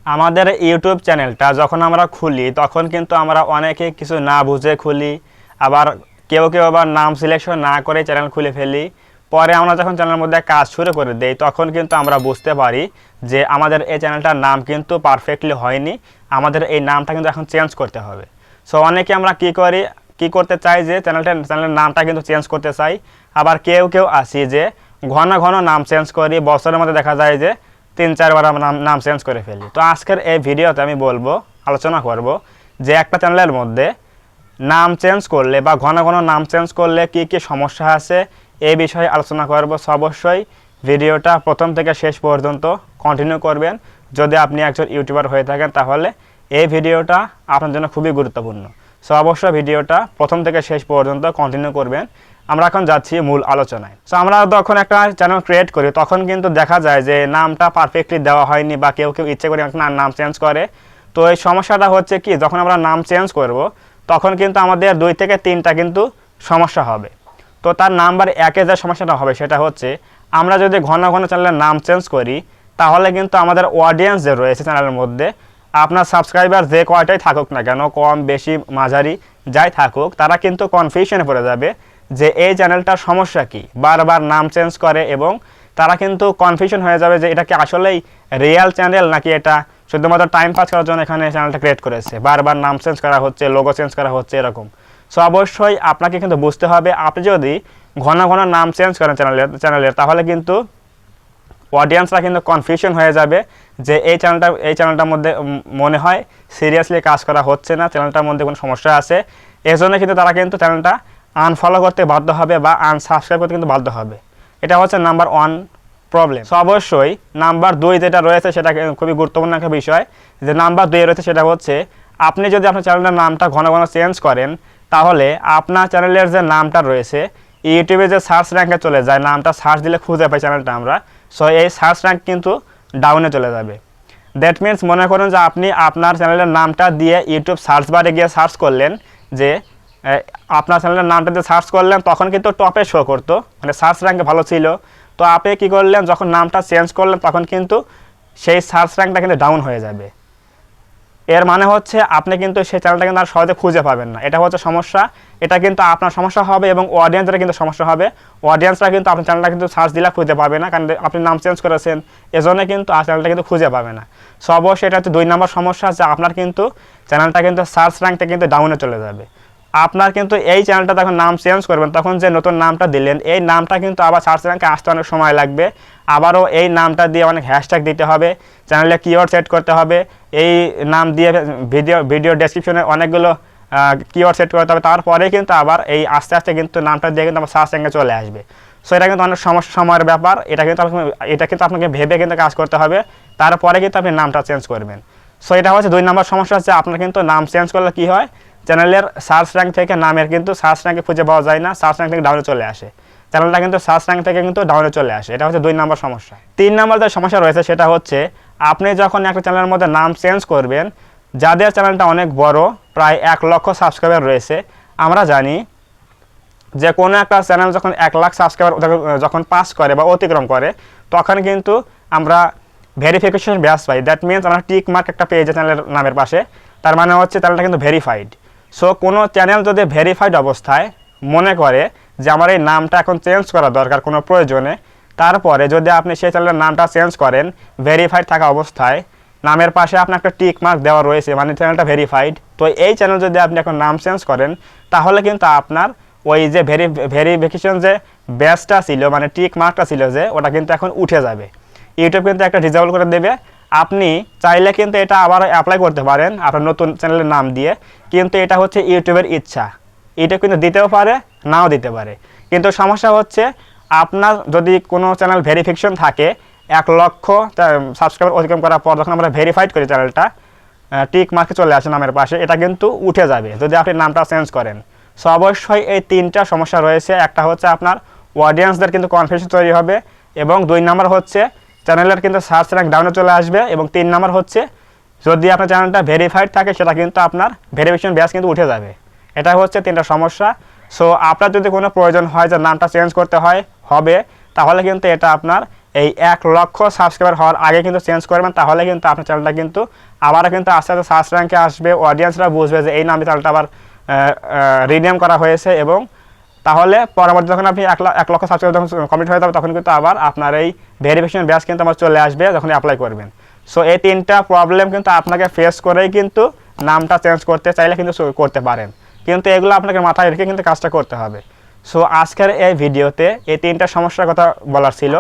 আমাদের ইউটিউব চ্যানেলটা যখন আমরা খুলি তখন কিন্তু আমরা অনেকে কিছু না বুঝে খুলি, আবার কেউ কেউ আবার নাম সিলেকশন না করে চ্যানেল খুলে ফেলি। পরে আমরা যখন চ্যানেলের মধ্যে কাজ শুরু করে দেই তখন কিন্তু আমরা বুঝতে পারি যে আমাদের এই চ্যানেলটার নাম কিন্তু পারফেক্টলি হয়নি, আমাদের এই নামটা কিন্তু এখন চেঞ্জ করতে হবে। সো অনেকে আমরা কি করতে চাই যে চ্যানেলের নামটা কিন্তু চেঞ্জ করতে চাই। আবার কেউ কেউ আসি যে ঘন ঘন নাম চেঞ্জ করি, বছরের মধ্যে দেখা যায় যে 3-4 বার আমরা নাম চেঞ্জ করে ফেলি। তো আজকের এই ভিডিওতে আমি আলোচনা করব যে একটা চ্যানেলের মধ্যে নাম চেঞ্জ করলে বা ঘন ঘন নাম চেঞ্জ করলে কি কি সমস্যা আছে এই বিষয়ে আলোচনা করব। অবশ্যই ভিডিওটা প্রথম থেকে শেষ পর্যন্ত কন্টিনিউ করবেন। যদি আপনি একজন ইউটিউবার হয়ে থাকেন তাহলে এই ভিডিওটা আপনার জন্য খুবই গুরুত্বপূর্ণ। অবশ্যই ভিডিওটা প্রথম থেকে শেষ পর্যন্ত কন্টিনিউ করবেন। আমরা এখন যাচ্ছি মূল আলোচনায়। আমরা যখন একটা চ্যানেল ক্রিয়েট করি তখন কিন্তু দেখা যায় যে নামটা পারফেক্টলি দেওয়া হয়নি বা কেউ কেউ ইচ্ছে করে একটা নাম চেঞ্জ করে। তো এই সমস্যাটা হচ্ছে কি, যখন আমরা নাম চেঞ্জ করব তখন কিন্তু আমাদের 2 থেকে 3টা কিন্তু সমস্যা হবে। তো তার নাম্বার 1-এ যে সমস্যাটা হবে সেটা হচ্ছে, আমরা যদি ঘন ঘন চ্যানেলের নাম চেঞ্জ করি তাহলে কিন্তু আমাদের অডিয়েন্স যে রয়েছে চ্যানেলের মধ্যে, আপনার সাবস্ক্রাইবার যে কয়টাই থাকুক না কেন, কম বেশি মাঝারি যাই থাকুক, তারা কিন্তু কনফিউশনে পড়ে যাবে যে এই চ্যানেলটার সমস্যা কি, বারবার নাম চেঞ্জ করে এবং তারা কিন্তু কনফিউশন হয়ে যাবে যে এটা কি আসলেই রিয়েল চ্যানেল নাকি এটা শুধুমাত্র টাইম পাস করার জন্য এখানে চ্যানেলটা ক্রিয়েট করেছে, বারবার নাম চেঞ্জ করা হচ্ছে, লোগো চেঞ্জ করা হচ্ছে এরকম। অবশ্যই আপনাকে কিন্তু বুঝতে হবে, আপনি যদি ঘন ঘন নাম চেঞ্জ করেন চ্যানেলের তাহলে কিন্তু অডিয়েন্সরা কিন্তু কনফিউশন হয়ে যাবে যে এই চ্যানেলটার মধ্যে মনে হয় সিরিয়াসলি কাজ করা হচ্ছে না, চ্যানেলটার মধ্যে কোনো সমস্যা আছে। এই জন্য কিন্তু তারা কিন্তু চ্যানেলটা আনফলো করতে বাধ্য হবে বা আনসাবস্ক্রাইব করতে কিন্তু বাধ্য হবে। এটা হচ্ছে নাম্বার 1 প্রবলেম। অবশ্যই নাম্বার 2 যেটা রয়েছে সেটা খুবই গুরুত্বপূর্ণ একটা বিষয়। যে নাম্বার 2 রয়েছে সেটা হচ্ছে, আপনি যদি আপনার চ্যানেলের নামটা ঘন ঘন চেঞ্জ করেন তাহলে আপনার চ্যানেলের যে নামটা রয়েছে ইউটিউবে যে সার্চ র্যাঙ্কে চলে যায়, নামটা সার্চ দিলে খুঁজে পাই চ্যানেলটা আমরা, এই সার্চ র্যাঙ্ক কিন্তু ডাউনে চলে যাবে। দ্যাট মিনস মনে করুন যে আপনি আপনার চ্যানেলের নামটা দিয়ে ইউটিউব সার্চ বারে গিয়ে সার্চ করলেন, যে আপনার চ্যানেলের নামটা দিয়ে সার্চ করলেন তখন কিন্তু টপে শো করতো, মানে সার্চ র্যাঙ্কে ভালো ছিল। তো আপনি কী করলেন, যখন নামটা চেঞ্জ করলেন তখন কিন্তু সেই সার্চ র্যাঙ্কটা কিন্তু ডাউন হয়ে যাবে। এর মানে হচ্ছে আপনি কিন্তু সেই চ্যানেলটা কিন্তু আর সহজে খুঁজে পাবেন না, এটা হচ্ছে সমস্যা। এটা কিন্তু আপনার সমস্যা হবে এবং অডিয়েন্সের কিন্তু সমস্যা হবে। অডিয়েন্সরা কিন্তু আপনার চ্যানেলটা কিন্তু সার্চ দিলে খুঁজে পাবে না, কারণ আপনি নাম চেঞ্জ করেছেন, এজন্য কিন্তু চ্যানেলটা কিন্তু খুঁজে পাবে না। অবশ্যই এটা হচ্ছে 2 নম্বর সমস্যা, যে আপনার কিন্তু চ্যানেলটা কিন্তু সার্চ র্যাঙ্কটা কিন্তু ডাউনে চলে যাবে। আপনার কিন্তু এই চ্যানেলটা যখন নাম চেঞ্জ করবেন তখন যে নতুন নামটা দিলেন এই নামটা কিন্তু আবার সার্চ র্যাঙ্কে আসতে অনেক সময় লাগবে। আবারও এই নামটা দিয়ে অনেক হ্যাশট্যাগ দিতে হবে, চ্যানেলে কিওয়ার্ড সেট করতে হবে, এই নাম দিয়ে ভিডিও ডেসক্রিপশনে অনেকগুলো কিওয়ার্ড সেট করতে হবে, তারপরে কিন্তু আবার এই আস্তে আস্তে কিন্তু নামটা দিয়ে কিন্তু আবার সার্চ র্যাঙ্কে চলে আসবে। এটা কিন্তু অনেক সময়ের ব্যাপার। এটা কিন্তু আপনাকে ভেবে কিন্তু কাজ করতে হবে, তারপরে কিন্তু আপনি নামটা চেঞ্জ করবেন। এটা হচ্ছে 2 নম্বর সমস্যা, হচ্ছে আপনার কিন্তু নাম চেঞ্জ করলে কি হয়, চ্যানেলের সার্চ র্যাঙ্ক থেকে নামের কিন্তু সার্চ র্যাঙ্কে খুঁজে পাওয়া যায় না, সার্চ র্যাঙ্ক থেকে ডাউনে চলে আসে, চ্যানেলটা কিন্তু সার্চ র্যাঙ্ক থেকে কিন্তু ডাউনে চলে আসে। এটা হচ্ছে 2 নম্বর সমস্যা। 3 নম্বর যে সমস্যা রয়েছে সেটা হচ্ছে, আপনি যখন একটা চ্যানেলের মধ্যে নাম চেঞ্জ করবেন, যাদের চ্যানেলটা অনেক বড়, প্রায় 1 লক্ষ সাবস্ক্রাইবার রয়েছে, আমরা জানি যে কোনো একটা চ্যানেল যখন 1 লাখ সাবস্ক্রাইবার যখন পাস করে বা অতিক্রম করে তখন কিন্তু আমরা verification batch pi. That means আমরা টিক মার্ক একটা পেয়ে যাই চ্যানেলের নামের পাশে, তার মানে হচ্ছে চ্যানেলটা কিন্তু ভেরিফাইড। কোনো চ্যানেল যদি ভেরিফাইড অবস্থায় মনে করে যে আমার এই নামটা এখন চেঞ্জ করা দরকার কোনো প্রয়োজনে, তারপরে যদি আপনি সেই চ্যানেলের নামটা চেঞ্জ করেন ভেরিফাইড থাকা অবস্থায়, নামের পাশে আপনার একটা টিক মার্ক দেওয়া রয়েছে, মানে চ্যানেলটা ভেরিফাইড, তো এই চ্যানেল যদি আপনি এখন নাম চেঞ্জ করেন তাহলে কিন্তু আপনার ওই যে ভেরিফিকেশন যে ব্যাচটা ছিল, মানে টিক মার্কটা ছিল, যে ওটা কিন্তু এখন উঠে যাবে। ইউটিউব কিন্তু একটা ডিসেবল করে দেবে। আপনি চাইলে কিন্তু এটা আবার অ্যাপ্লাই করতে পারেন আপনার নতুন চ্যানেলের নাম দিয়ে, কিন্তু এটা হচ্ছে ইউটিউবের ইচ্ছা, এটা কিন্তু দিতেও পারে নাও দিতে পারে। কিন্তু সমস্যা হচ্ছে, আপনার যদি কোনো চ্যানেল ভেরিফিকেশন থাকে 1 লক্ষ সাবস্ক্রাইবার অতিক্রম করার পর যখন আমরা ভেরিফাইড করি চ্যানেলটা টিক মার্কে চলে আসে নামের পাশে, এটা কিন্তু উঠে যাবে যদি আপনি নামটা চেঞ্জ করেন। অবশ্যই এই 3টা সমস্যা রয়েছে। একটা হচ্ছে আপনার অডিয়েন্সদের কিন্তু কনফিউশন তৈরি হবে, এবং 2 নম্বর হচ্ছে চ্যানেলের কিন্তু সার্চ র্যাঙ্ক ডাউনে চলে আসবে, এবং 3 নম্বর হচ্ছে যদি আপনার চ্যানেলটা ভেরিফাইড থাকে সেটা কিন্তু আপনার ভেরিফিকেশন ব্যাচ কিন্তু উঠে যাবে। এটা হচ্ছে 3টা সমস্যা। আপনার যদি কোনো প্রয়োজন হয় যে নামটা চেঞ্জ করতে হবে, তাহলে কিন্তু এটা আপনার এই 1,00,000 সাবস্ক্রাইবার হওয়ার আগে কিন্তু চেঞ্জ করবেন, তাহলে কিন্তু আপনার চ্যানেলটা কিন্তু আবারও কিন্তু আস্তে আস্তে সার্চ র্যাঙ্কে আসবে, অডিয়েন্সরা বুঝবে যে এই নামে চ্যানেলটা আবার রিনেম করা হয়েছে। এবং তাহলে পরবর্তী যখন আপনি 1,00,000 সাবস্ক্রাইবার যখন কমপ্লিট হয়ে যাবে তখন কিন্তু আবার আপনার এই ভেরিফিকেশন ব্যাচ কিন্তু আমার চলে আসবে যখন অ্যাপ্লাই করবেন। সো এই 3টা প্রবলেম কিন্তু আপনাকে ফেস করেই কিন্তু নামটা চেঞ্জ করতে চাইলে কিন্তু করতে পারেন, কিন্তু এগুলো আপনাকে মাথায় রেখে কিন্তু কাজটা করতে হবে। সো আজকের এই ভিডিওতে এই 3টা সমস্যার কথা বলার ছিল।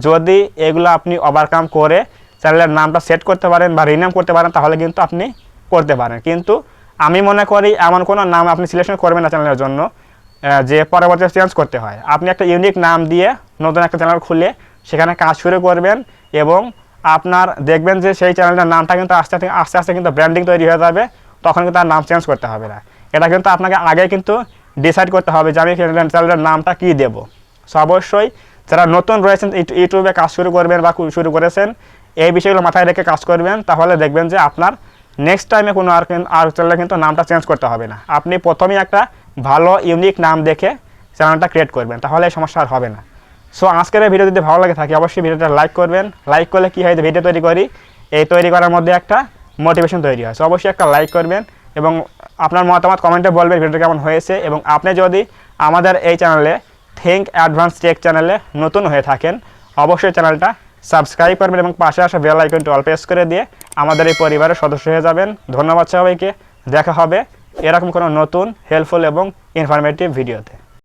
যদি এগুলো আপনি ওভারকাম করে চ্যানেলের নামটা সেট করতে পারেন বা রিনেম করতে পারেন তাহলে কিন্তু আপনি করতে পারেন। কিন্তু আমি মনে করি এমন কোনো নাম আপনি সিলেকশন করবেন না চ্যানেলের জন্য যে পরবর্তীতে চেঞ্জ করতে হয়। আপনি একটা ইউনিক নাম দিয়ে নতুন একটা চ্যানেল খুলে সেখানে কাজ শুরু করবেন এবং আপনার দেখবেন যে সেই চ্যানেলটার নামটা কিন্তু আস্তে আস্তে কিন্তু ব্র্যান্ডিং তৈরি হয়ে যাবে, তখন কিন্তু আর নাম চেঞ্জ করতে হবে না। এটা কিন্তু আপনাকে আগে কিন্তু ডিসাইড করতে হবে যে আমি চ্যানেলের নামটা কী দেবো। সো অবশ্যই যারা নতুন রয়েছেন ইউটিউবে কাজ শুরু করবেন বা শুরু করেছেন এই বিষয়গুলো মাথায় রেখে কাজ করবেন, তাহলে দেখবেন যে আপনার নেক্সট টাইমে কোনো আর চ্যানেলে কিন্তু নামটা চেঞ্জ করতে হবে না। আপনি প্রথমেই একটা ভালো ইউনিক নাম দেখে চ্যানেলটা ক্রিয়েট করবেন, তাহলে এই সমস্যা আর হবে না। সো আজকের এই ভিডিও যদি ভালো লাগে থাকে অবশ্যই ভিডিওটা লাইক করবেন। লাইক করলে কী হয়, ভিডিও তৈরি করি, এই তৈরি করার মধ্যে একটা মোটিভেশন তৈরি হয়। সো অবশ্যই একটা লাইক করবেন এবং আপনার মতামত কমেন্টে বলবেন ভিডিওটা কেমন হয়েছে। এবং আপনি যদি আমাদের এই চ্যানেলে থিঙ্ক অ্যাডভান্স টেক চ্যানেলে নতুন হয়ে থাকেন অবশ্যই চ্যানেলটা সাবস্ক্রাইব করবেন এবং পাশে আসা বেল আইকনটি অল প্রেস করে দিয়ে আমাদের এই পরিবারের সদস্য হয়ে যাবেন। ধন্যবাদ সবাইকে, দেখা হবে এরকম কোনো নতুন হেল্পফুল এবং ইনফরমেটিভ ভিডিওতে।